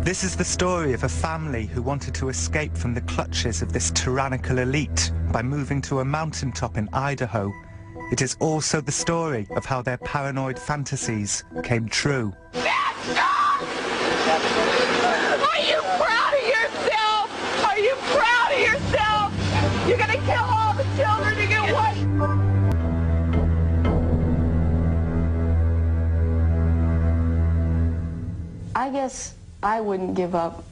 This is the story of a family who wanted to escape from the clutches of this tyrannical elite by moving to a mountaintop in Idaho. It is also the story of how their paranoid fantasies came true. Are you proud of yourself? Are you proud of yourself? You're gonna kill all the children to get what? I guess I wouldn't give up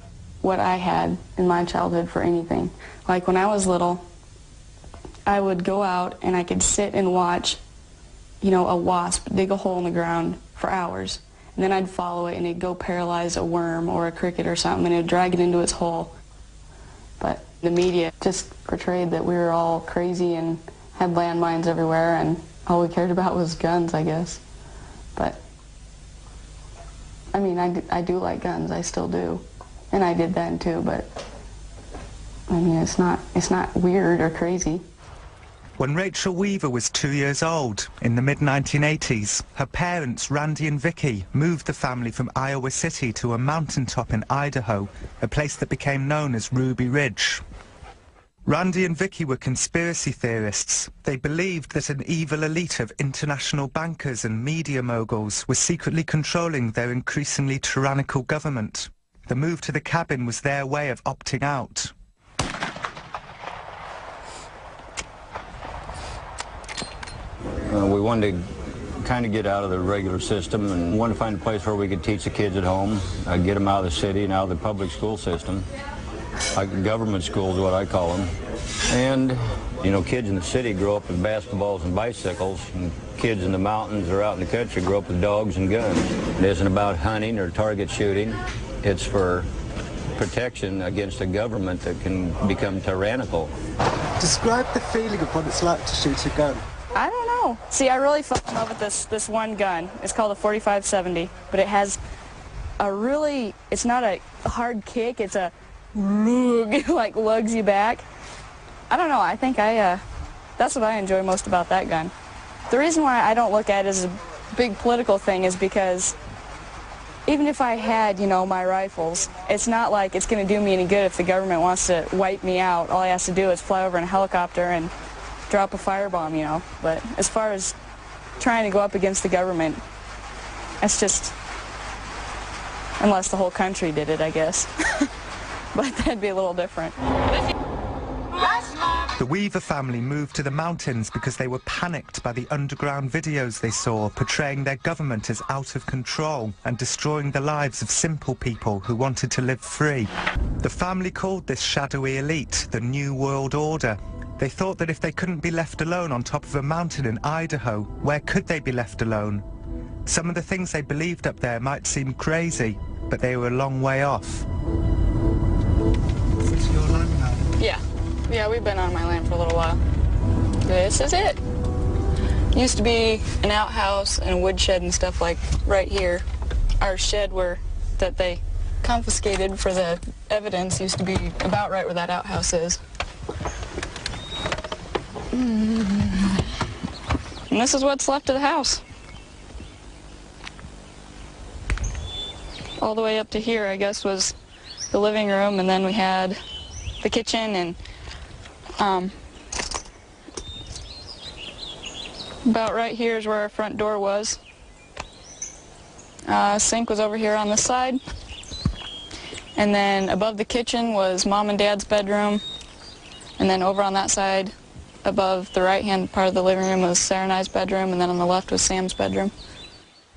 what I had in my childhood for anything. Like when I was little, I would go out and I could sit and watch, you know, a wasp dig a hole in the ground for hours. And then I'd follow it and it'd go paralyze a worm or a cricket or something and it would drag it into its hole. But the media just portrayed that we were all crazy and had landmines everywhere and all we cared about was guns, I guess. But I mean, I do like guns, I still do. And I did then too, but I mean, it's not weird or crazy. When Rachel Weaver was 2 years old, in the mid-1980s, her parents, Randy and Vicky, moved the family from Iowa City to a mountaintop in Idaho, a place that became known as Ruby Ridge. Randy and Vicky were conspiracy theorists. They believed that an evil elite of international bankers and media moguls was secretly controlling their increasingly tyrannical government. The move to the cabin was their way of opting out. We wanted to kind of get out of the regular system and wanted to find a place where we could teach the kids at home, get them out of the city and out of the public school system. Like government schools, what I call them. And, you know, kids in the city grow up with basketballs and bicycles, and kids in the mountains or out in the country grow up with dogs and guns. It isn't about hunting or target shooting. It's for protection against a government that can become tyrannical. Describe the feeling of what it's like to shoot a gun. I don't know. See, I really fell in love with this one gun. It's called a 45-70, but it has a really, it's not a hard kick, it's a like lugs you back. I don't know, I think that's what I enjoy most about that gun. The reason why I don't look at it as a big political thing is because even if I had, you know, my rifles, it's not like it's going to do me any good if the government wants to wipe me out. All I have to do is fly over in a helicopter and drop a firebomb, you know. But as far as trying to go up against the government, it's just, unless the whole country did it, I guess. But that'd be a little different. The Weaver family moved to the mountains because they were panicked by the underground videos they saw portraying their government as out of control and destroying the lives of simple people who wanted to live free. The family called this shadowy elite the New World Order. They thought that if they couldn't be left alone on top of a mountain in Idaho, where could they be left alone? Some of the things they believed up there might seem crazy, but they were a long way off. Is this your land now? Yeah, we've been on my land for a little while. This is it. Used to be an outhouse and a woodshed and stuff like right here. Our shed that they confiscated for the evidence used to be about right where that outhouse is. And this is what's left of the house. All the way up to here, I guess, was the living room, and then we had the kitchen, and about right here is where our front door was. Sink was over here on this side, and then above the kitchen was Mom and Dad's bedroom, and then over on that side, above the right-hand part of the living room was Sarah and I's bedroom, and then on the left was Sam's bedroom.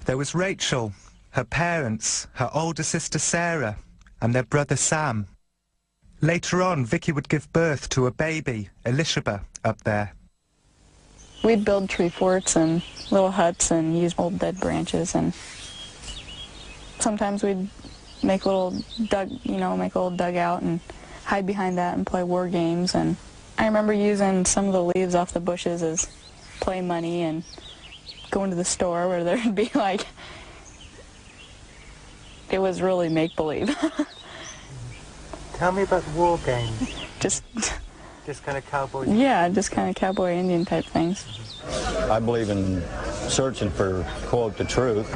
There was Rachel, her parents, her older sister Sarah, and their brother Sam. Later on, Vicky would give birth to a baby, Elishaba, up there. We'd build tree forts and little huts and use old dead branches, and sometimes we'd make a little dugout and hide behind that and play war games. And I remember using some of the leaves off the bushes as play money and going to the store where there'd be like, it was really make-believe. Tell me about the war games. Just kind of cowboy. Yeah, just kind of cowboy Indian type things. I believe in searching for, quote, the truth.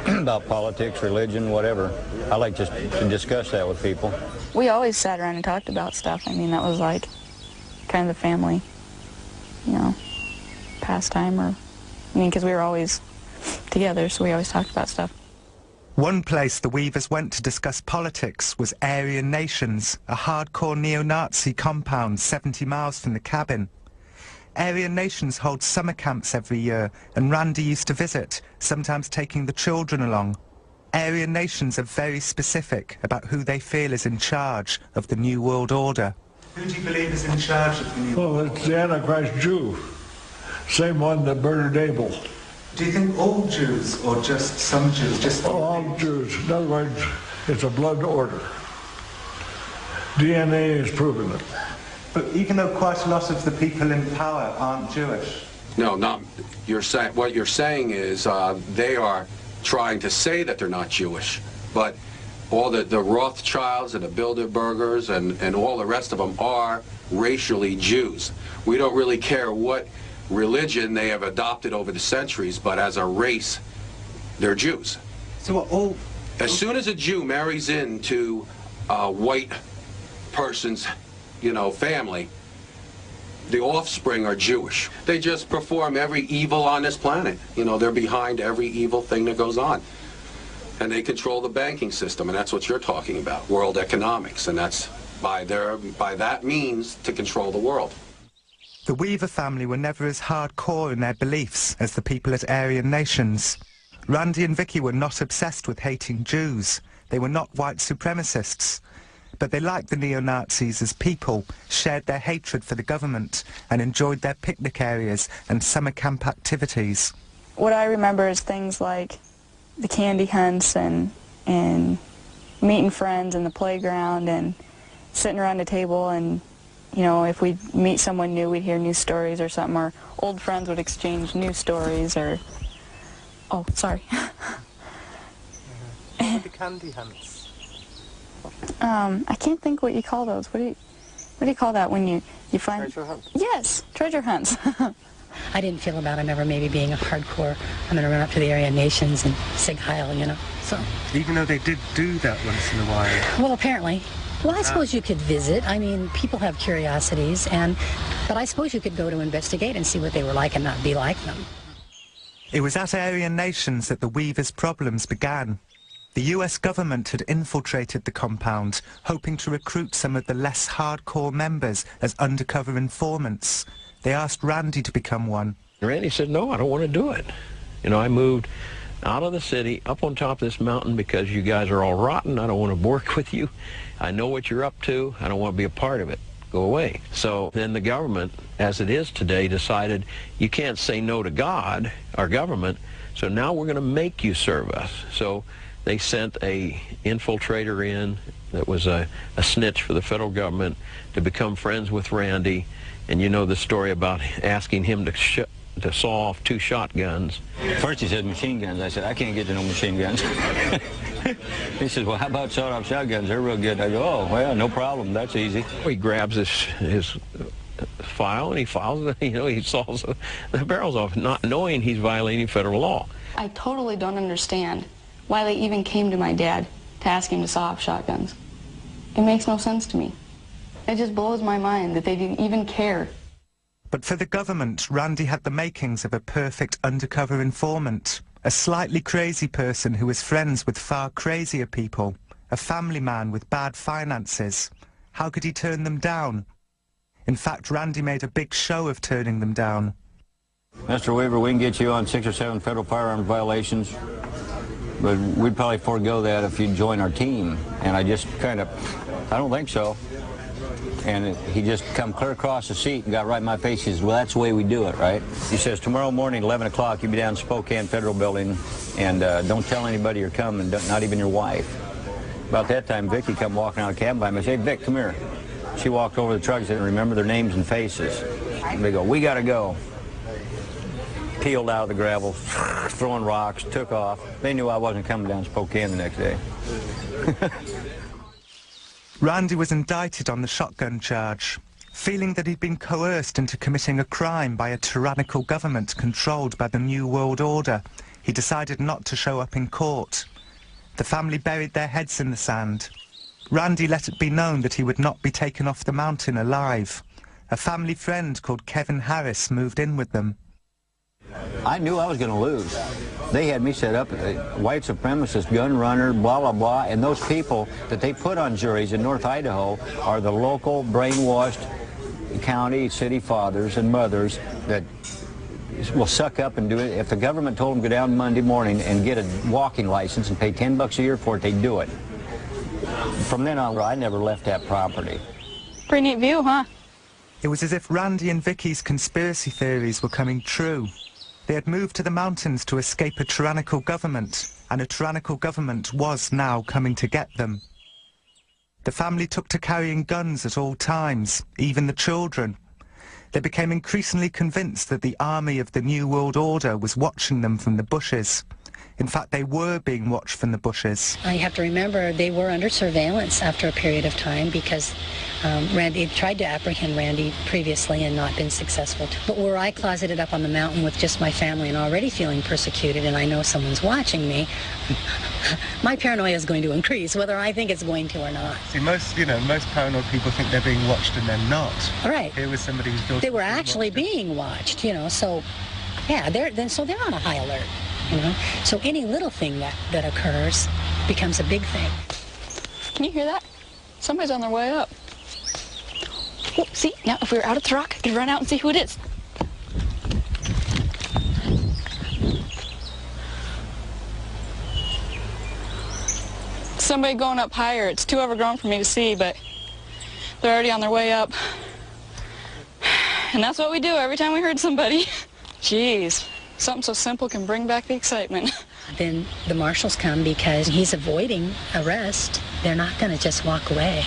about politics, religion, whatever. I like just to discuss that with people. We always sat around and talked about stuff. I mean, that was like kind of the family, you know, pastime, or, I mean, because we were always together, so we always talked about stuff. One place the Weavers went to discuss politics was Aryan Nations, a hardcore neo-Nazi compound 70 miles from the cabin. Aryan Nations holds summer camps every year, and Randy used to visit, sometimes taking the children along. Aryan Nations are very specific about who they feel is in charge of the New World Order. Who do you believe is in charge of the New World Order? Well, it's the Antichrist Jew, same one that murdered Abel. Do you think all Jews, or just some Jews? Just all Jews. In other words, it's a blood order. DNA has proven it. But even though quite a lot of the people in power aren't Jewish? No, not. What you're saying is they are trying to say that they're not Jewish, but all the Rothschilds and the Bilderbergers and all the rest of them are racially Jews. We don't really care what religion they have adopted over the centuries, but as a race, they're Jews. So what, all... As soon as a Jew marries into a white person's, you know, family, the offspring are Jewish. They just perform every evil on this planet. You know, they're behind every evil thing that goes on. And they control the banking system, and that's what you're talking about, world economics, and that's by that means to control the world. The Weaver family were never as hardcore in their beliefs as the people at Aryan Nations. Randy and Vicky were not obsessed with hating Jews. They were not white supremacists. But they liked the neo-Nazis as people, shared their hatred for the government, and enjoyed their picnic areas and summer camp activities. What I remember is things like the candy hunts and meeting friends in the playground and sitting around the table, and, you know, if we'd meet someone new, we'd hear new stories or something, or old friends would exchange new stories, or... Oh, sorry. The candy hunts. I can't think what you call those. What do you call that when you find... Treasure hunts? Yes, treasure hunts. I didn't feel about him ever maybe being a hardcore, I'm going to run up to the Aryan Nations and sig heil, you know, so... Even though they did do that once in a while? Well, apparently. Well, I suppose you could visit. I mean, people have curiosities, but I suppose you could go to investigate and see what they were like and not be like them. It was at Aryan Nations that the Weavers' problems began. The US government had infiltrated the compound, hoping to recruit some of the less hardcore members as undercover informants. They asked Randy to become one. Randy said, no, I don't want to do it. You know, I moved out of the city, up on top of this mountain because you guys are all rotten. I don't want to work with you. I know what you're up to. I don't want to be a part of it. Go away. So then the government, as it is today, decided you can't say no to God, our government, so now we're going to make you serve us. So they sent a infiltrator in that was a snitch for the federal government to become friends with Randy. And you know the story about asking him to saw off 2 shotguns. First he said machine guns. I said, I can't get to no machine guns. He says, well, how about sawed off shotguns? They're real good. I go, oh, well, no problem. That's easy. He grabs his file and he files it, you know, he saws the barrels off, not knowing he's violating federal law. I totally don't understand why they even came to my dad to ask him to saw off shotguns. It makes no sense to me. It just blows my mind that they didn't even care. But for the government, Randy had the makings of a perfect undercover informant, a slightly crazy person who was friends with far crazier people, a family man with bad finances. How could he turn them down? In fact, Randy made a big show of turning them down. Mr. Weaver, we can get you on 6 or 7 federal firearms violations, but we'd probably forego that if you'd join our team. And I just kind of, I don't think so. And he just come clear across the seat and got right in my face. He says, well, that's the way we do it, right? He says, tomorrow morning, 11 o'clock, you'll be down in Spokane Federal Building, and don't tell anybody you're coming, not even your wife. About that time, Vicky come walking out of the cab by me and said, hey, Vic, come here. She walked over to the truck and said, remember their names and faces. And they go, we got to go. Peeled out of the gravel, throwing rocks, took off. They knew I wasn't coming down Spokane the next day. Randy was indicted on the shotgun charge. Feeling that he'd been coerced into committing a crime by a tyrannical government controlled by the New World Order, he decided not to show up in court. The family buried their heads in the sand. Randy let it be known that he would not be taken off the mountain alive. A family friend called Kevin Harris moved in with them. I knew I was going to lose. They had me set up, white supremacist, gun runner, blah, blah, blah, and those people that they put on juries in North Idaho are the local brainwashed county, city fathers and mothers that will suck up and do it. If the government told them to go down Monday morning and get a walking license and pay $10 a year for it, they'd do it. From then on, I never left that property. Pretty neat view, huh? It was as if Randy and Vicky's conspiracy theories were coming true. They had moved to the mountains to escape a tyrannical government, and a tyrannical government was now coming to get them. The family took to carrying guns at all times, even the children. They became increasingly convinced that the army of the New World Order was watching them from the bushes. In fact, they were being watched from the bushes. You have to remember they were under surveillance after a period of time because Randy tried to apprehend Randy previously and not been successful. But were I closeted up on the mountain with just my family and already feeling persecuted and I know someone's watching me, my paranoia is going to increase, whether I think it's going to or not. See, most paranoid people think they're being watched and they're not. Right. Here was somebody who's daughter. They were actually being watched, so yeah, they're on a high alert. So any little thing that occurs becomes a big thing. Can you hear that? Somebody's on their way up. Oh, see, now if we were out at the rock, I could run out and see who it is. Somebody going up higher. It's too overgrown for me to see, but they're already on their way up. And that's what we do every time we heard somebody. Jeez. Something so simple can bring back the excitement. Then the marshals come because he's avoiding arrest. They're not going to just walk away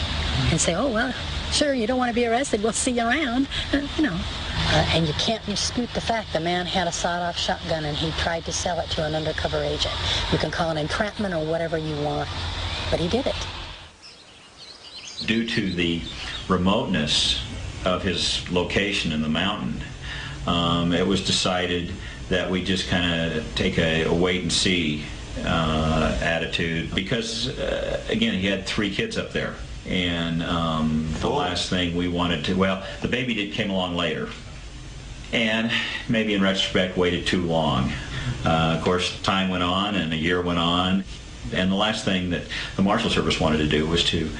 and say, oh, well, sure, you don't want to be arrested. We'll see you around, and you can't dispute the fact the man had a sawed-off shotgun and he tried to sell it to an undercover agent. You can call it entrapment or whatever you want, but he did it. Due to the remoteness of his location in the mountain, it was decided that we just kind of take a wait-and-see attitude because, again, he had 3 kids up there. And the last thing we wanted to, well, the baby came along later. And maybe in retrospect waited too long. Of course, time went on and a year went on. And the last thing that the Marshal Service wanted to do was to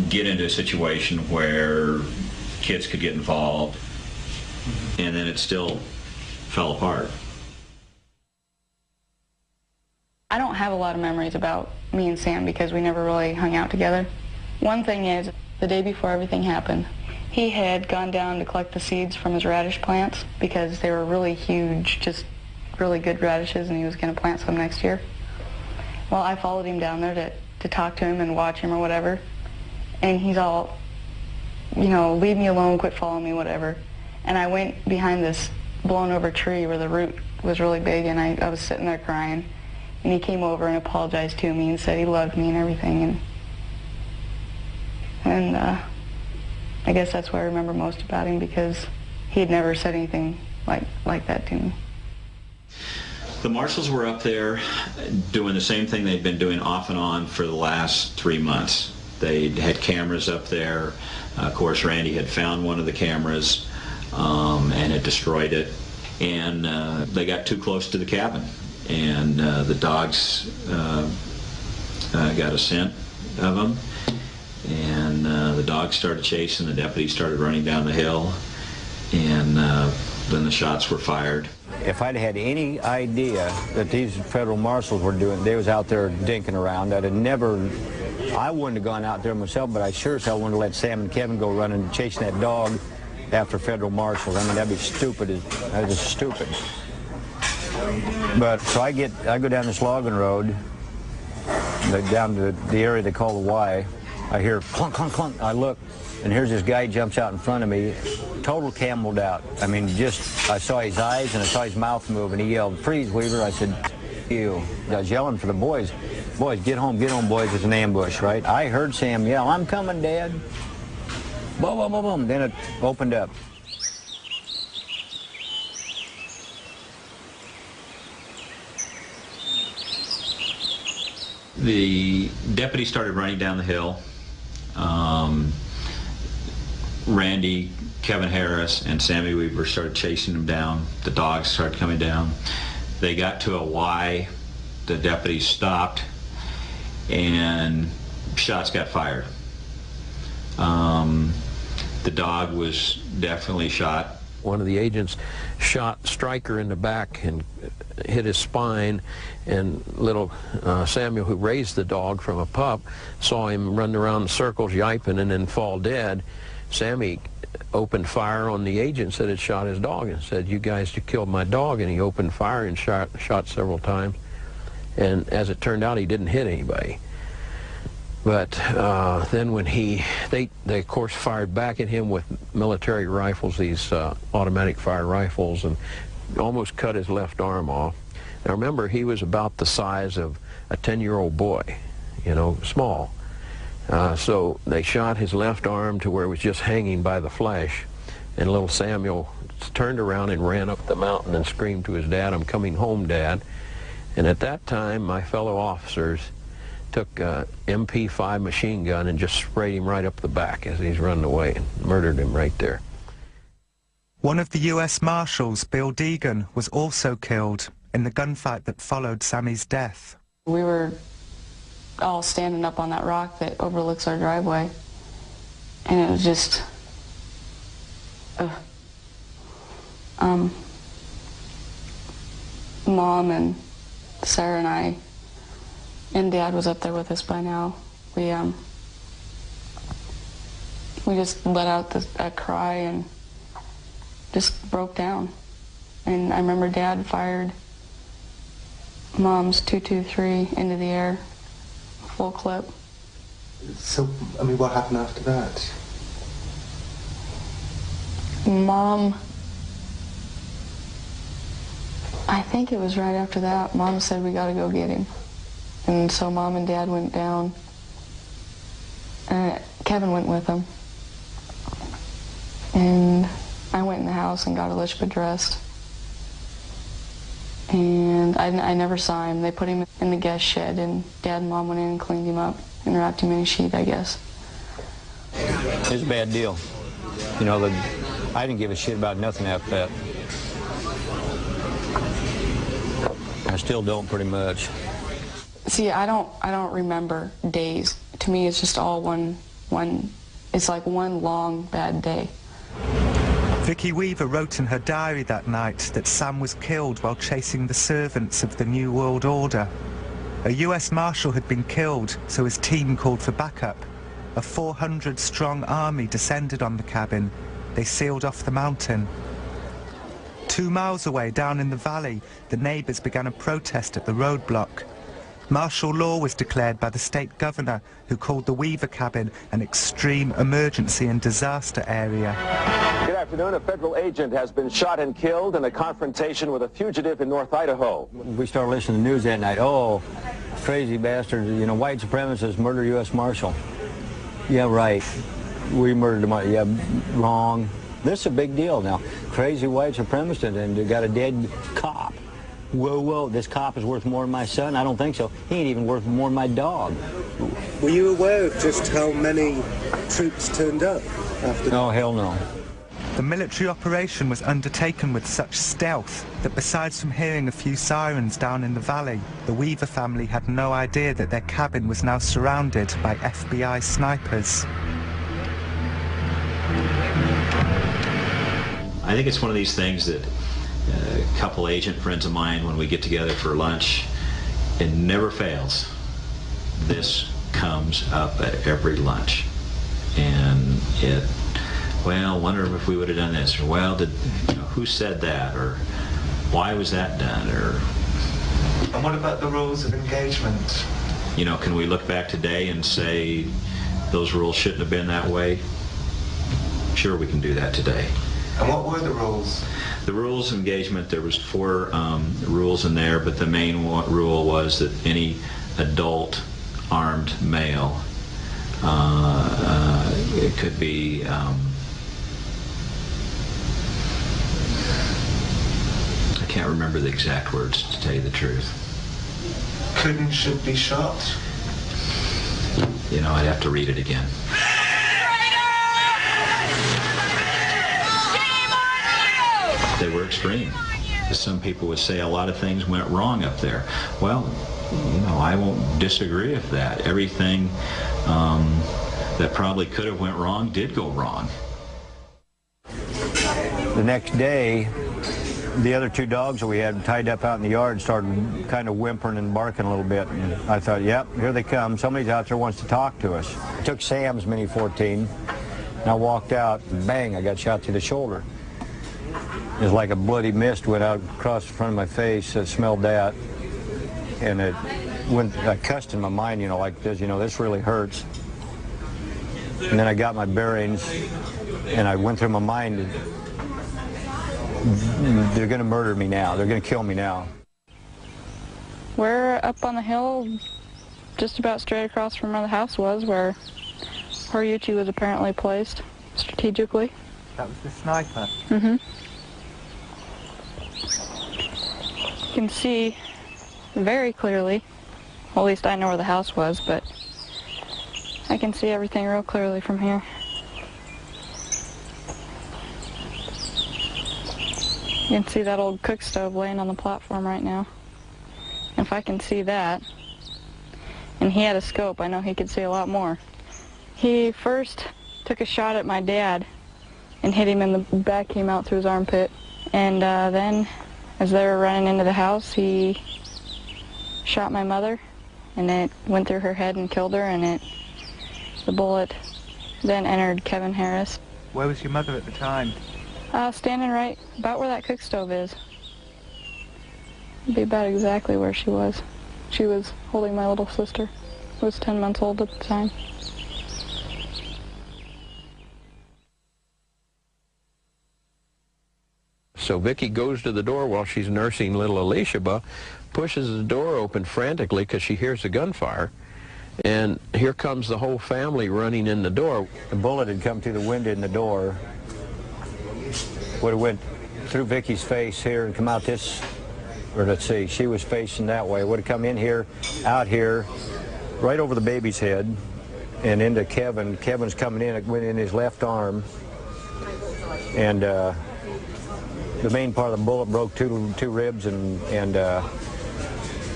get into a situation where kids could get involved. And then it still fell apart. I don't have a lot of memories about me and Sam because we never really hung out together. One thing is, the day before everything happened, he had gone down to collect the seeds from his radish plants because they were really huge, just really good radishes, and he was going to plant some next year. Well, I followed him down there to talk to him and watch him or whatever, and he's all, leave me alone, quit following me, whatever. And I went behind this blown over tree where the root was really big, and I was sitting there crying, and he came over and apologized to me and said he loved me and everything, and I guess that's what I remember most about him because he had never said anything like that to me. The marshals were up there doing the same thing they'd been doing off and on for the last 3 months. They had cameras up there. Of course, Randy had found one of the cameras and had destroyed it. And they got too close to the cabin. And the dogs got a scent of them. And the dogs started chasing. The deputies started running down the hill. And then the shots were fired. If I'd had any idea that these federal marshals were doing, they was out there dinking around, I wouldn't have gone out there myself, but I sure as hell wouldn't have let Sam and Kevin go running and chasing that dog after federal marshals. I mean, that'd be stupid. That was just stupid. But so I go down this logging road, down to the area they call the Y. I hear clunk, clunk, clunk. I look, and here's this guy jumps out in front of me, total cameled out. I mean, I saw his eyes and I saw his mouth move, and he yelled, "Freeze, Weaver." I said, "You." I was yelling for the boys. Boys, get home, boys. It's an ambush, right? I heard Sam yell, "I'm coming, Dad." Boom, boom, boom, boom. Then it opened up. The deputy started running down the hill. Randy, Kevin Harris, and Sammy Weaver started chasing them down. The dogs started coming down. They got to a Y. The deputies stopped, and shots got fired. The dog was definitely shot. One of the agents shot Stryker in the back and hit his spine, and little Samuel, who raised the dog from a pup, saw him run around in circles yiping and then fall dead. Sammy opened fire on the agents that had shot his dog and said, "You guys killed my dog," and he opened fire and shot several times. And as it turned out, he didn't hit anybody. But then when they of course fired back at him with military rifles, these automatic fire rifles, and almost cut his left arm off. Now remember, he was about the size of a 10-year-old boy, you know, small. So they shot his left arm to where it was just hanging by the flesh, and little Samuel turned around and ran up the mountain and screamed to his dad, "I'm coming home, Dad." And at that time, my fellow officers took a MP5 machine gun and just sprayed him right up the back as he's running away and murdered him right there. One of the US Marshals, Bill Deegan, was also killed in the gunfight that followed Sammy's death. We were all standing up on that rock that overlooks our driveway, and it was just, Mom and Sarah and I, and Dad was up there with us by now. We just let out a cry and just broke down. And I remember Dad fired Mom's .223 into the air, full clip. So, I mean, what happened after that? Mom, I think it was right after that, Mom said, "We gotta go get him." And so Mom and Dad went down. Kevin went with them. And I went in the house and got Elizabeth dressed. And I never saw him. They put him in the guest shed, and Dad and Mom went in and cleaned him up and wrapped him in a sheet, I guess. It's a bad deal. You know, I didn't give a shit about nothing after that. I still don't, pretty much. See, I don't remember days. To me, it's just all it's like one long bad day. Vicky Weaver wrote in her diary that night that Sam was killed while chasing the servants of the New World Order. A US Marshal had been killed, so his team called for backup. A 400-strong army descended on the cabin. They sealed off the mountain. 2 miles away, down in the valley, the neighbours began a protest at the roadblock. Martial law was declared by the state governor, who called the Weaver cabin an extreme emergency and disaster area. Good afternoon. A federal agent has been shot and killed in a confrontation with a fugitive in North Idaho. We started listening to the news that night. Oh, crazy bastards, you know, white supremacists murder U.S. Marshal. Yeah, right. We murdered him. Yeah, wrong. This is a big deal now. Crazy white supremacists, and they got a dead cop. Whoa, whoa, this cop is worth more than my son? I don't think so. He ain't even worth more than my dog. Were you aware of just how many troops turned up after that? No, hell no. The military operation was undertaken with such stealth that besides from hearing a few sirens down in the valley, the Weaver family had no idea that their cabin was now surrounded by FBI snipers. I think it's one of these things that a couple agent friends of mine, when we get together for lunch, it never fails. This comes up at every lunch. And well, wonder if we would have done this, or well, who said that, or why was that done, or... And what about the rules of engagement? You know, can we look back today and say those rules shouldn't have been that way? Sure, we can do that today. And what were the rules? The rules of engagement, there was 4 rules in there, but the main rule was that any adult armed male, it could be I can't remember the exact words, to tell you the truth. Could and should be shot? you know, I'd have to read it again. They were extreme. Some people would say a lot of things went wrong up there. Well, you know, I won't disagree with that. Everything that probably could have went wrong did go wrong. The next day, the other two dogs that we had tied up out in the yard started kind of whimpering and barking a little bit. And I thought, yep, here they come. Somebody's out there wants to talk to us. I took Sam's Mini 14, and I walked out, and bang, I got shot through the shoulder. It was like a bloody mist went out across the front of my face. I smelled that, and it went. I cussed in my mind, you know, like this. You know, this really hurts. And then I got my bearings, and I went through my mind. They're going to murder me now. They're going to kill me now. We're up on the hill, just about straight across from where the house was, where Horiuchi was apparently placed strategically. That was the sniper. Mm-hmm. You can see very clearly, well, at least I know where the house was, but I can see everything real clearly from here. You can see that old cook stove laying on the platform right now. And if I can see that, and he had a scope, I know he could see a lot more. He first took a shot at my dad and hit him in the back, came out through his armpit. And then, as they were running into the house, he shot my mother, and it went through her head and killed her, and the bullet then entered Kevin Harris. Where was your mother at the time? Standing right about where that cook stove is. It'd be about exactly where she was. She was holding my little sister, who was 10 months old at the time. So Vicky goes to the door while she's nursing little Elishaba, pushes the door open frantically because she hears the gunfire, and here comes the whole family running in the door. The bullet had come through the window in the door, would have went through Vicky's face here and come out this, or let's see, she was facing that way, would have come in here, out here, right over the baby's head, and into Kevin. Kevin's coming in, it went in his left arm, and the main part of the bullet broke two ribs and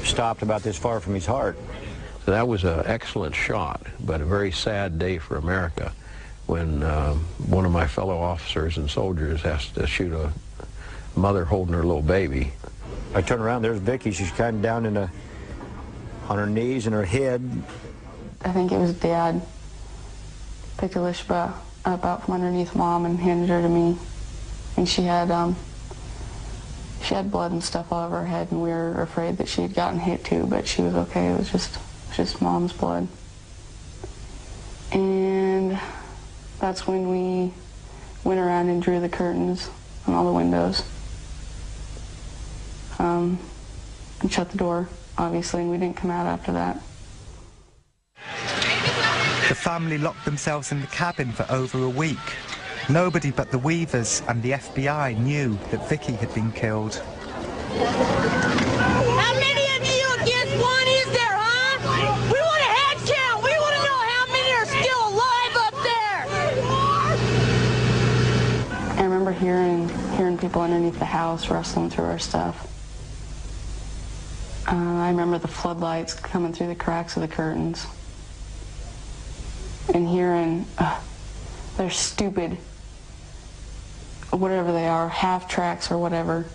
stopped about this far from his heart. So that was an excellent shot, but a very sad day for America when one of my fellow officers and soldiers has to shoot a mother holding her little baby. I turn around, there's Vicky. She's kind of down on her knees and her head. I think it was Dad picked Elishaba up out from underneath Mom and handed her to me. And she had blood and stuff all over her head, and we were afraid that she had gotten hit too, but she was okay. It was just Mom's blood. And that's when we went around and drew the curtains on all the windows. And shut the door, obviously, and we didn't come out after that. The family locked themselves in the cabin for over a week. Nobody but the Weavers and the FBI knew that Vicky had been killed. How many of you against one is there, huh? We want a head count. We want to know how many are still alive up there. I remember hearing people underneath the house rustling through our stuff. I remember the floodlights coming through the cracks of the curtains. And hearing, they're stupid, whatever they are, half tracks or whatever,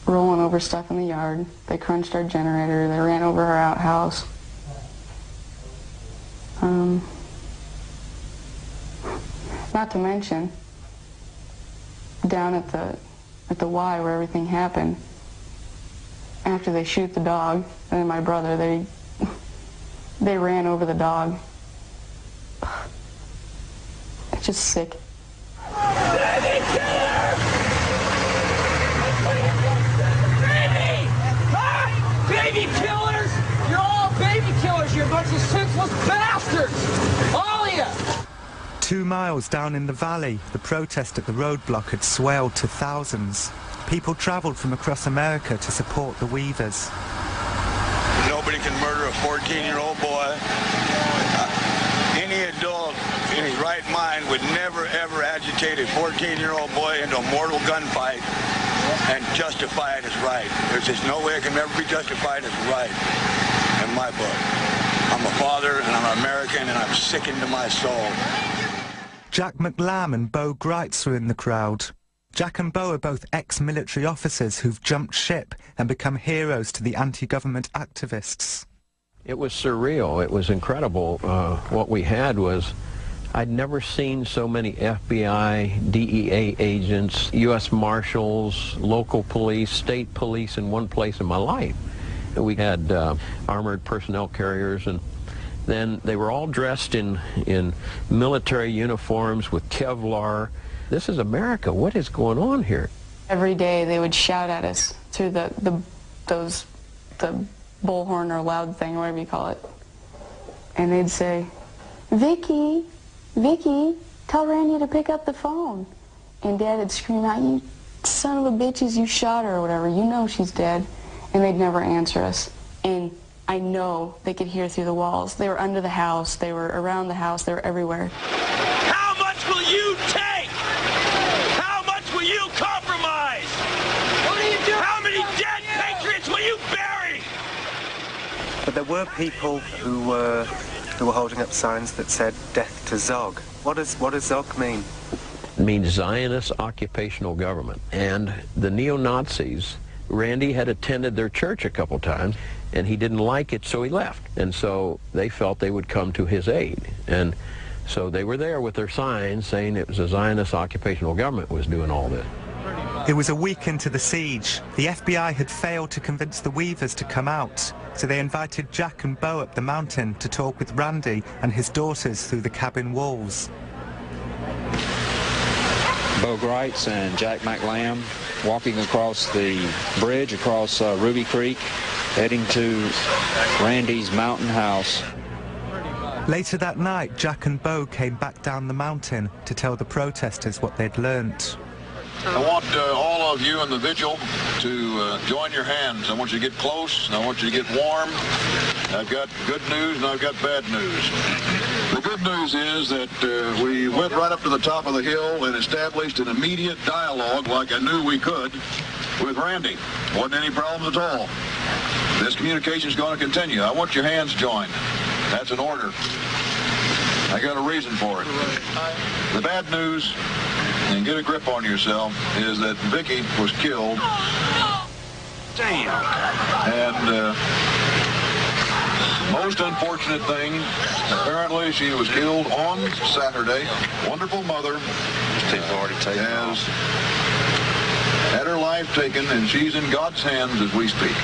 rolling over stuff in the yard. They crunched our generator. They ran over our outhouse. Not to mention, down at the Y where everything happened, after they shoot the dog, and my brother, they ran over the dog. It's just sick. Baby killer! Baby! Huh? Baby killers! You're all baby killers! You're a bunch of senseless bastards! All of you! 2 miles down in the valley, the protest at the roadblock had swelled to thousands. People travelled from across America to support the Weavers. Nobody can murder a 14-year-old boy. would never, ever agitate a 14-year-old boy into a mortal gunfight and justify it as right. There's just no way it can ever be justified as right in my book. I'm a father, and I'm an American, and I'm sickened to my soul. Jack McLam and Bo Greitz were in the crowd. Jack and Bo are both ex-military officers who've jumped ship and become heroes to the anti-government activists. It was surreal. It was incredible. What we had was, I'd never seen so many FBI, DEA agents, U.S. Marshals, local police, state police in one place in my life. We had armored personnel carriers, and then they were all dressed in military uniforms with Kevlar. This is America. What is going on here? Every day they would shout at us through the bullhorn or loud thing, or whatever you call it. And they'd say, Vicky, tell Randy to pick up the phone. And Dad would scream out, you son of a bitches, you shot her or whatever. You know she's dead. And they'd never answer us. And I know they could hear through the walls. They were under the house. They were around the house. They were everywhere. How much will you take? How much will you compromise? What are you doing? How many dead patriots will you bury? But there were people who were holding up signs that said "Death to Zog." What does Zog mean? It means Zionist occupational government. And the neo-Nazis, Randy had attended their church a couple times, and he didn't like it, so he left. And so they felt they would come to his aid. And so they were there with their signs saying it was a Zionist occupational government was doing all this. It was a week into the siege. The FBI had failed to convince the Weavers to come out, so they invited Jack and Bo up the mountain to talk with Randy and his daughters through the cabin walls. Bo Greitz and Jack McLam walking across the bridge across Ruby Creek, heading to Randy's mountain house. Later that night, Jack and Bo came back down the mountain to tell the protesters what they'd learnt. I want all of you in the vigil to join your hands. I want you to get close, and I want you to get warm. I've got good news and I've got bad news. The good news is that we went right up to the top of the hill and established an immediate dialogue like I knew we could with Randy. Wasn't any problems at all. This communication is going to continue. I want your hands joined. That's an order. I got a reason for it. The bad news, and get a grip on yourself, is that Vicky was killed. Damn. And most unfortunate thing, apparently she was killed on Saturday. Wonderful mother has had her life taken, and she's in God's hands as we speak.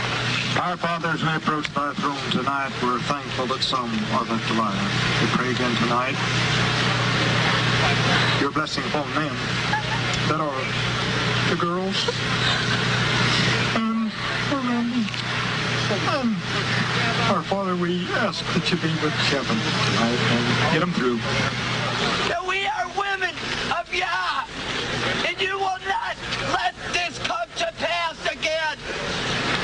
Our Father, as we approach thy throne tonight, we're thankful that some are left alive. We pray again tonight your blessing upon them that are the girls and Randy. And our Father, we ask that you be with Kevin tonight and get them through. That we are women of Yah, and you will not let this come to pass again,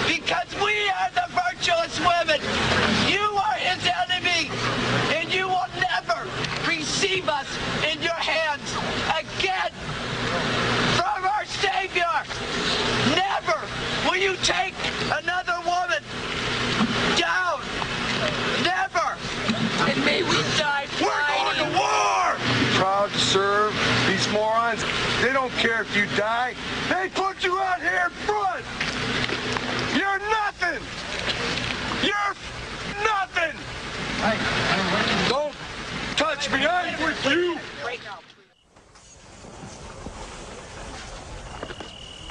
because we are the virtuous women. You are his enemy, and you will never receive us in your hands again from our Savior. Never will you take another woman down. Never. And may we die fighting. We're going to war! Proud to serve these morons. They don't care if you die. They put you out here in front. You're nothing. You're nothing. Don't touch me. I'm with you.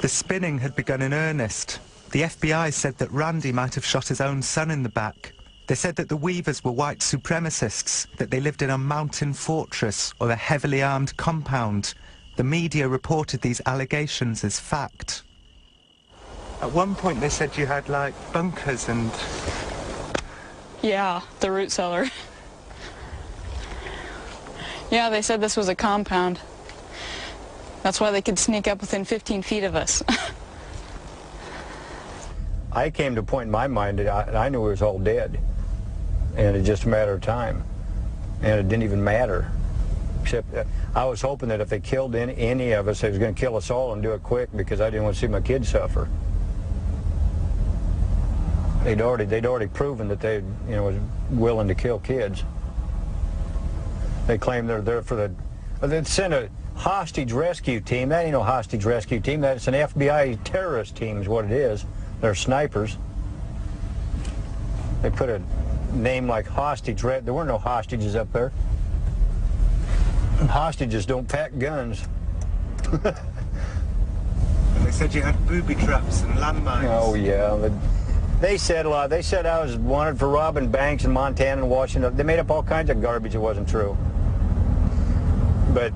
The spinning had begun in earnest. The FBI said that Randy might have shot his own son in the back. They said that the Weavers were white supremacists, that they lived in a mountain fortress or a heavily armed compound. The media reported these allegations as fact. At one point they said you had, like, bunkers and... Yeah, the root cellar. Yeah, they said this was a compound. That's why they could sneak up within 15 feet of us. I came to a point in my mind that I knew we was all dead, and it's just a matter of time, and it didn't even matter Except I was hoping that if they killed any of us, they was going to kill us all and do it quick, because I didn't want to see my kids suffer. They'd already proven that they, was willing to kill kids. They claim they're there for they'd send a hostage rescue team. That ain't no hostage rescue team. That's an FBI terrorist team is what it is. They're snipers. They put a name like hostage. There were no hostages up there. Hostages don't pack guns. And they said you had booby traps and landmines. Oh yeah. They said a lot. They said I was wanted for robbing banks in Montana and Washington. They made up all kinds of garbage that wasn't true. But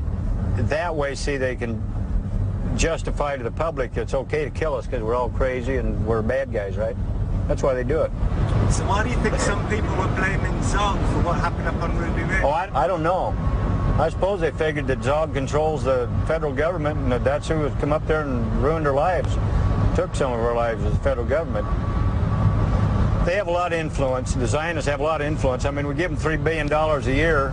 that way, see, they can justify to the public it's okay to kill us because we're all crazy and we're bad guys, right? That's why they do it. So why do you think some people were blaming Zog for what happened up on Ruby Ridge? Oh, I don't know. I suppose they figured that Zog controls the federal government and that that's who has come up there and ruined our lives. Took some of our lives as the federal government. They have a lot of influence. The Zionists have a lot of influence. I mean, we give them $3 billion a year,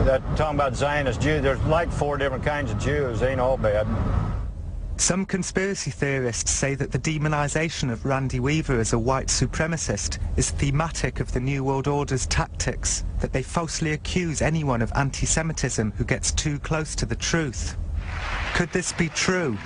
That talking about Zionist Jews, there's like 4 different kinds of Jews. They ain't all bad. Some conspiracy theorists say that the demonization of Randy Weaver as a white supremacist is thematic of the New World Order's tactics, that they falsely accuse anyone of anti-Semitism who gets too close to the truth. Could this be true?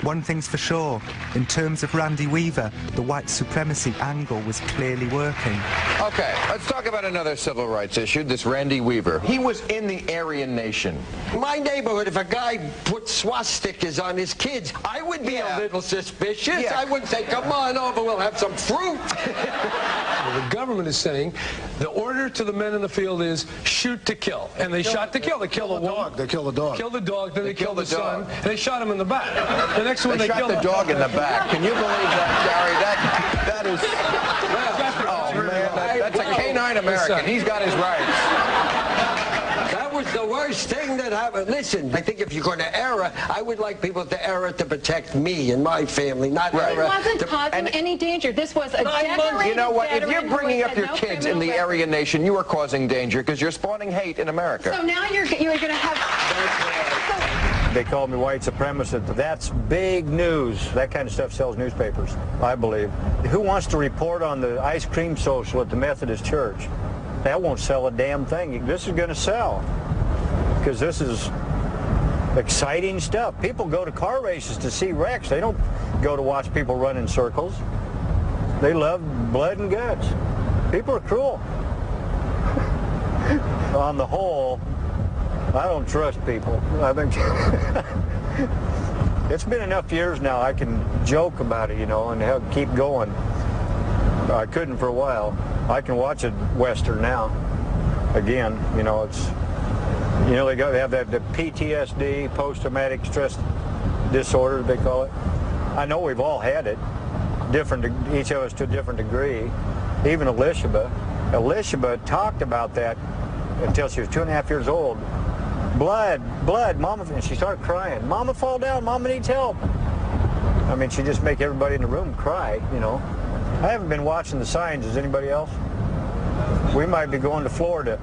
One thing's for sure, in terms of Randy Weaver, the white supremacy angle was clearly working. Okay, let's talk about another civil rights issue, this Randy Weaver. He was in the Aryan Nation. In my neighborhood, if a guy put swastikas on his kids, I would be a little suspicious. Yeah. I would say, come on over, we'll have some fruit. The government is saying the order to the men in the field is shoot to kill. And they shot to kill. They killed the dog. They killed the dog. Killed the dog, then they killed the son, and they shot him in the back. The next one They shot killed the dog in the back. Can you believe that, Gary? That is... Oh, man, that's a canine American. He's got his rights. That was the worst thing that happened. Listen, I think if you're going to err, I would like people to err to protect me and my family, not err. It wasn't causing any danger. This was a decorated You know what? If you're veteran bringing who up had your no kids in the criminal Aryan Nation, you are causing danger because you're spawning hate in America. So now you're going to have... They call me white supremacist. That's big news. That kind of stuff sells newspapers, I believe. Who wants to report on the ice cream social at the Methodist Church? That won't sell a damn thing. This is going to sell because this is exciting stuff. People go to car races to see wrecks. They don't go to watch people run in circles. They love blood and guts. People are cruel. On the whole, I don't trust people. I think it's been enough years now. I can joke about it, and keep going. I couldn't for a while. I can watch a Western now. Again, it's, they have the PTSD, post-traumatic stress disorder, they call it. I know we've all had it, each of us to a different degree. Even Elishaba talked about that until she was 2.5 years old. Blood, Mama, and she started crying. Mama, fall down, Mama needs help. I mean, she just make everybody in the room cry, I haven't been watching the signs. Is anybody else? We might be going to Florida.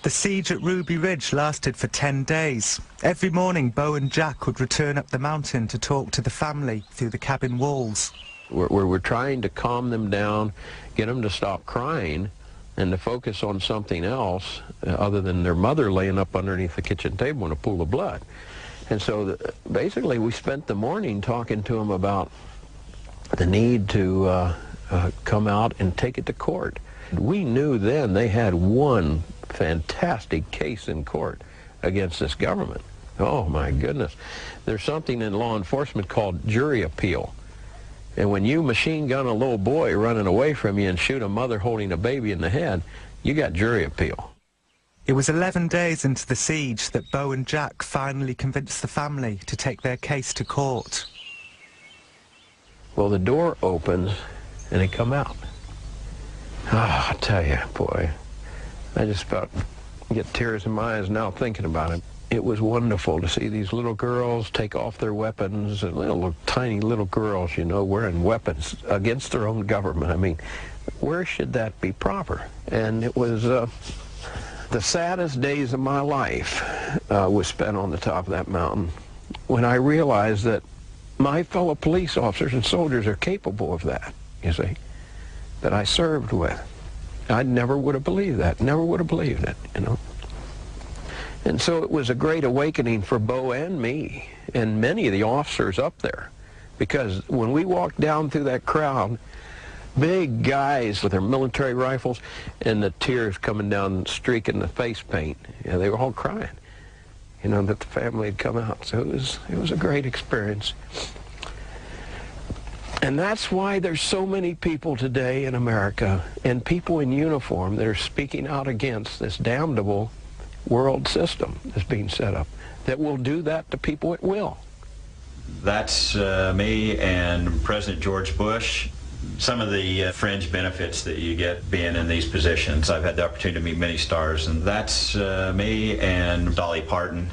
The siege at Ruby Ridge lasted for 10 days. Every morning, Bo and Jack would return up the mountain to talk to the family through the cabin walls. We're trying to calm them down, get them to stop crying, and to focus on something else other than their mother laying up underneath the kitchen table in a pool of blood. And so basically we spent the morning talking to them about the need to come out and take it to court. We knew then they had one fantastic case in court against this government. Oh my goodness. There's something in law enforcement called jury appeal. And when you machine gun a little boy running away from you and shoot a mother holding a baby in the head, you got jury appeal. It was 11 days into the siege that Bo and Jack finally convinced the family to take their case to court. Well, the door opens and they come out. Oh, I tell you, boy, I just about I get tears in my eyes now thinking about it. It was wonderful to see these little girls take off their weapons, and little tiny little girls, you know, wearing weapons against their own government. I mean, where should that be proper? And it was the saddest days of my life was spent on the top of that mountain when I realized that my fellow police officers and soldiers are capable of that, you see, that I served with. I never would have believed that, never would have believed it, you know. And so it was a great awakening for Bo and me and many of the officers up there, because when we walked down through that crowd, big guys with their military rifles and the tears coming down, streaking the face paint, you know, they were all crying, you know, that the family had come out. So it was a great experience. And that's why there's so many people today in America and people in uniform that are speaking out against this damnable world system that's being set up that will do that to people at will. That's me and President George Bush. Some of the fringe benefits that you get being in these positions. I've had the opportunity to meet many stars, and that's me and Dolly Parton.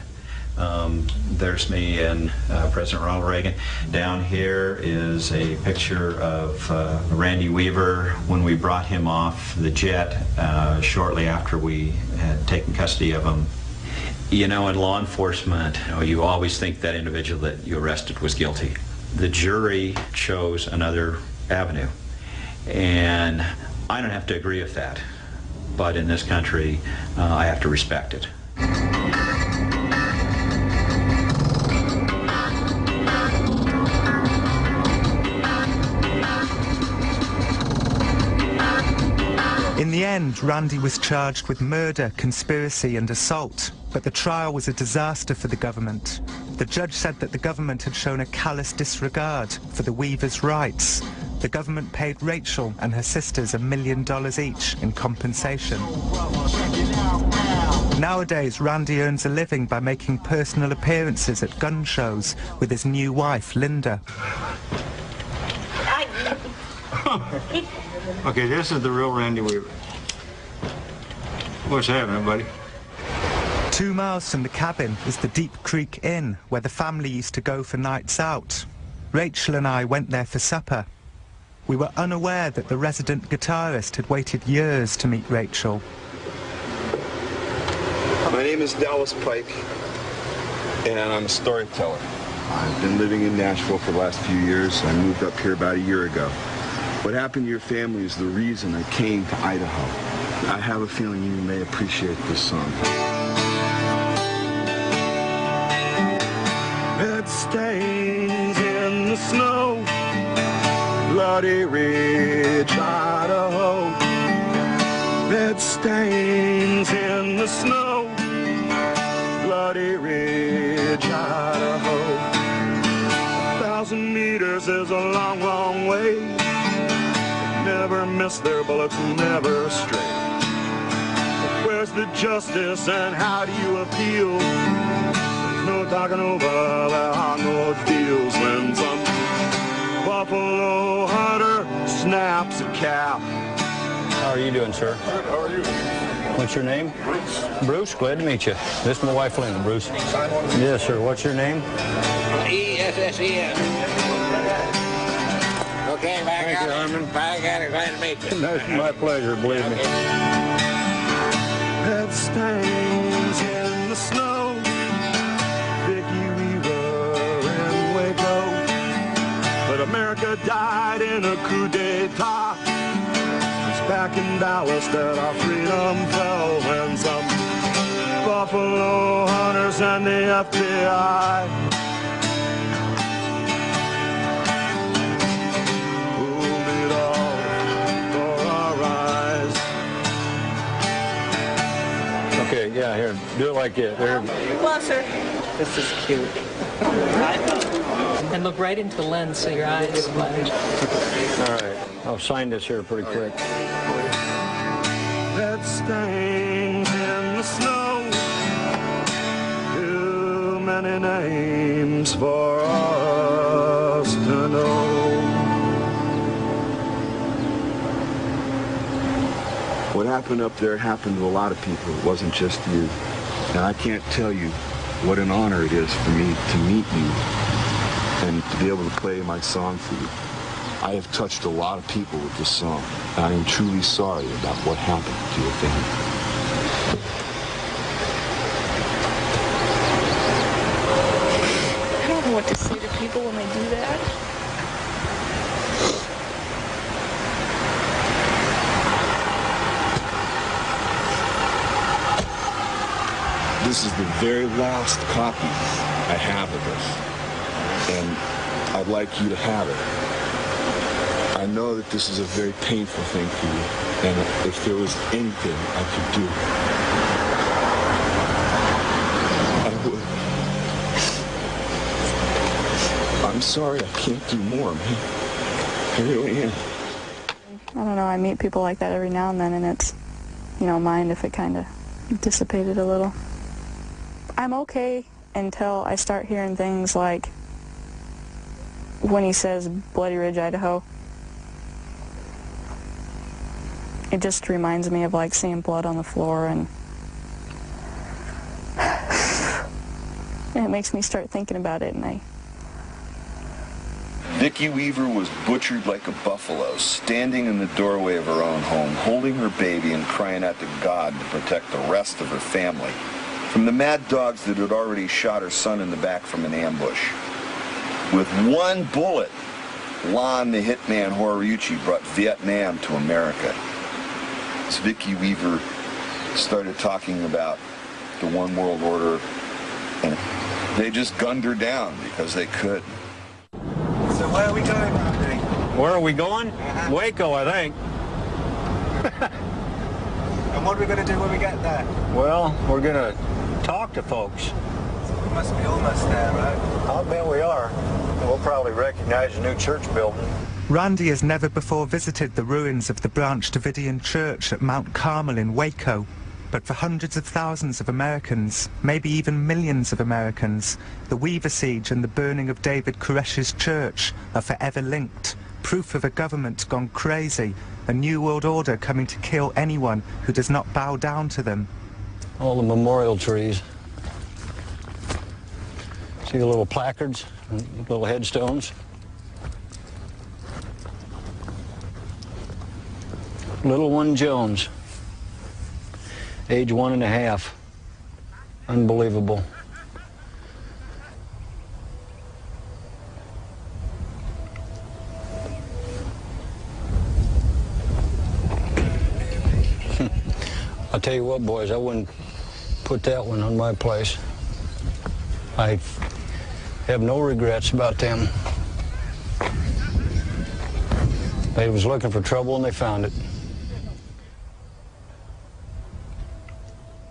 There's me and President Ronald Reagan. Down here is a picture of Randy Weaver when we brought him off the jet shortly after we had taken custody of him. You know, in law enforcement, you always think that individual that you arrested was guilty. The jury chose another avenue, and I don't have to agree with that, but in this country, I have to respect it. In the end, Randy was charged with murder, conspiracy and assault, but the trial was a disaster for the government. The judge said that the government had shown a callous disregard for the Weavers' rights. The government paid Rachel and her sisters $1 million each in compensation. Nowadays, Randy earns a living by making personal appearances at gun shows with his new wife, Linda. Okay, this is the real Randy Weaver. What's happening, buddy? 2 miles from the cabin is the Deep Creek Inn, where the family used to go for nights out. Rachel and I went there for supper. We were unaware that the resident guitarist had waited years to meet Rachel. My name is Dallas Pike, and I'm a storyteller. I've been living in Nashville for the last few years. I moved up here about a year ago. What happened to your family is the reason I came to Idaho. I have a feeling you may appreciate this song. Red stains in the snow, Bloody Ridge, Idaho. Red stains in the snow, Bloody Ridge, Idaho. 1,000 meters is a long, long way. Never miss their bullets, never stray. Where's the justice and how do you appeal? There's no talking over, there are no deals. When some buffalo hunter snaps a cap. How are you doing, sir? Good, how are you? What's your name? Bruce. Bruce, glad to meet you. This is my wife, Linda. Bruce. Yes, sir. What's your name? E-S-S-E-N. Okay, Thank you, Herman. Bye, glad to meet you. That's my pleasure, believe me. Red stains in the snow, Vicky Weaver in Waco. But America died in a coup d'etat. It's back in Dallas that our freedom fell when some buffalo hunters and the FBI Okay, yeah, here, do it like this. There. Closer. This is cute. And look right into the lens so your eyes flash. All right, I'll sign this here pretty quick. Red stains in the snow, too many names for us to know. What happened up there happened to a lot of people. It wasn't just you. And I can't tell you what an honor it is for me to meet you and to be able to play my song for you. I have touched a lot of people with this song. And I am truly sorry about what happened to your family. I don't know what to say to people when they do that. This is the very last copy I have of this, and I'd like you to have it. I know that this is a very painful thing for you, and if there was anything I could do, I would. I'm sorry I can't do more, man. I really am. I don't know, I meet people like that every now and then, and it's, you know, mind if it kind of dissipated a little. I'm okay until I start hearing things like when he says Bloody Ridge, Idaho. It just reminds me of like seeing blood on the floor, and it makes me start thinking about it, and Vicki Weaver was butchered like a buffalo, standing in the doorway of her own home, holding her baby and crying out to God to protect the rest of her family from the mad dogs that had already shot her son in the back from an ambush. With one bullet, Lon the hitman Horiuchi brought Vietnam to America. As Vicki Weaver started talking about the One World Order, and they just gunned her down because they could. So where are we going, Randy? Where are we going? Waco, I think. And what are we going to do when we get there? Well, we're going to talk to folks. So we must be almost there, right? I'll bet we are. We'll probably recognize a new church building. Randy has never before visited the ruins of the Branch Davidian Church at Mount Carmel in Waco. But for hundreds of thousands of Americans, maybe even millions of Americans, the Weaver Siege and the burning of David Koresh's church are forever linked. Proof of a government gone crazy, a new world order coming to kill anyone who does not bow down to them. All the memorial trees. See the little placards, little headstones? Little one Jones, age 1.5. Unbelievable. I'll tell you what, boys, I wouldn't put that one on my place. I have no regrets about them. They was looking for trouble and they found it.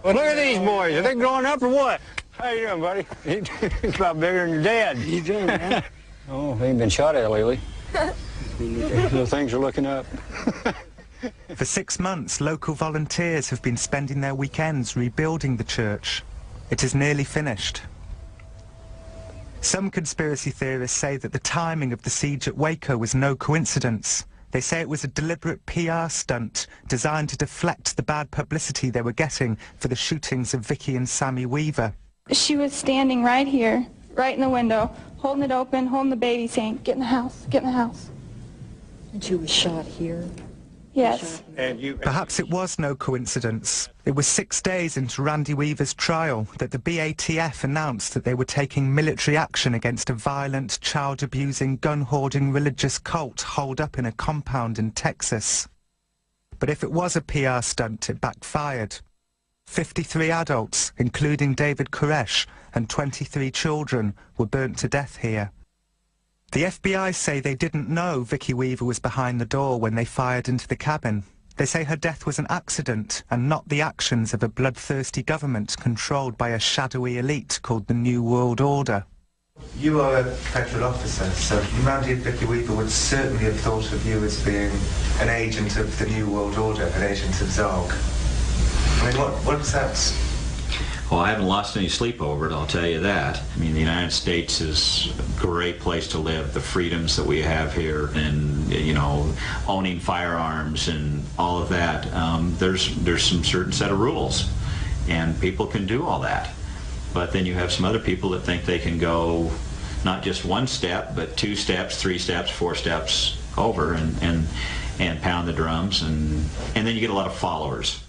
Well, look at these boys. Are they growing up or what? How you doing, buddy? He's about bigger than your dad. How you doing, man? Oh, they ain't been shot at lately. So things are looking up. For 6 months, local volunteers have been spending their weekends rebuilding the church. It is nearly finished. Some conspiracy theorists say that the timing of the siege at Waco was no coincidence. They say it was a deliberate PR stunt designed to deflect the bad publicity they were getting for the shootings of Vicki and Sammy Weaver. she was standing right here, right in the window, holding it open, holding the baby, saying, "Get in the house, get in the house." And she was shot here? Yes. Perhaps it was no coincidence. It was 6 days into Randy Weaver's trial that the BATF announced that they were taking military action against a violent, child-abusing, gun-hoarding religious cult holed up in a compound in Texas. But if it was a PR stunt, it backfired. 53 adults, including David Koresh, and 23 children were burnt to death here. The FBI say they didn't know Vicki Weaver was behind the door when they fired into the cabin. They say her death was an accident and not the actions of a bloodthirsty government controlled by a shadowy elite called the New World Order. You are a federal officer, so Randy and Vicki Weaver would certainly have thought of you as being an agent of the New World Order, an agent of Zog. I mean, what was that? Well, I haven't lost any sleep over it, I'll tell you that. I mean, the United States is a great place to live. The freedoms that we have here, and you know, owning firearms and all of that. There's some certain set of rules, and people can do all that. But then you have some other people that think they can go not just one step, but 2 steps, 3 steps, 4 steps over, and pound the drums, and then you get a lot of followers.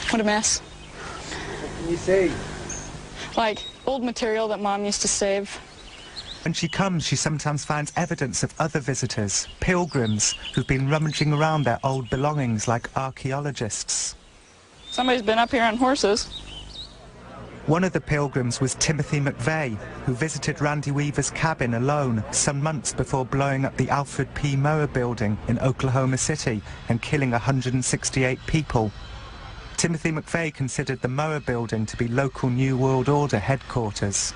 What a mess. What can you say? Like old material that Mom used to save. When she comes, she sometimes finds evidence of other visitors, pilgrims, who've been rummaging around their old belongings like archaeologists. Somebody's been up here on horses. One of the pilgrims was Timothy McVeigh, who visited Randy Weaver's cabin alone some months before blowing up the Alfred P. Murrah building in Oklahoma City and killing 168 people. Timothy McVeigh considered the Murrah building to be local New World Order headquarters.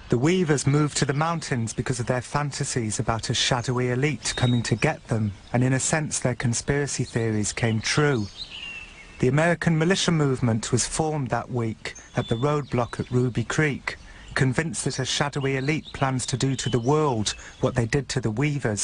The Weavers moved to the mountains because of their fantasies about a shadowy elite coming to get them, and in a sense their conspiracy theories came true. The American militia movement was formed that week at the roadblock at Ruby Creek, convinced that a shadowy elite plans to do to the world what they did to the Weavers.